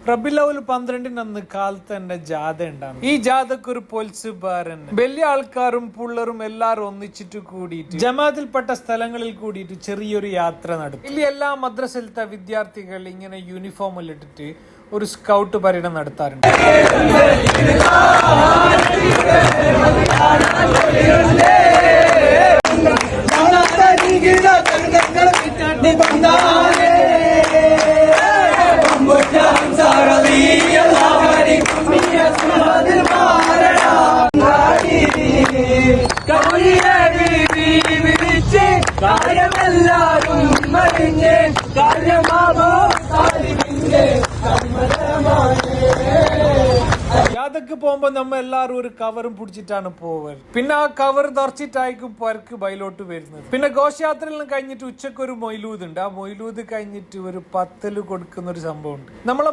റബീഉൽ 12 അന്ന് കാലത്ത് തന്നെ ജാഥ ഉണ്ടാകും. ഈ ജാഥക്ക് ഒരു പൊൽസ് ബാരൻ വലിയ ആൾക്കാരും പുള്ളറും എല്ലാരും ഒന്നിച്ചിട്ട് കൂടിയിട്ട് ജമാഅത്തിൽപ്പെട്ട സ്ഥലങ്ങളിൽ കൂടിയിട്ട് ചെറിയൊരു യാത്ര നടത്തും. ಇಲ್ಲಿ എല്ലാ മദ്രസയിലത്തെ വിദ്യാർത്ഥികൾ ഇങ്ങനെ യൂണിഫോം ഇട്ടിട്ട് ഒരു സ്കൗട്ട് പര്യടനം നടത്താറുണ്ട്. യാതൊക്കെ പോകുമ്പോ നമ്മ എല്ലാരും ഒരു കവറും പിടിച്ചിട്ടാണ് പോവുക. പിന്നെ ആ കവർ നിറച്ചിട്ടായിരിക്കും പർക്ക് ബയലോട്ട് വരുന്നത്. പിന്നെ ഘോഷയാത്രയിൽ കഴിഞ്ഞിട്ട് ഉച്ചക്ക് ഒരു മൊയ്ലൂദ് ഉണ്ട്. ആ മൊയ്ലൂദ് കഴിഞ്ഞിട്ട് ഒരു പത്തല് കൊടുക്കുന്ന ഒരു സംഭവം ഉണ്ട്. നമ്മളെ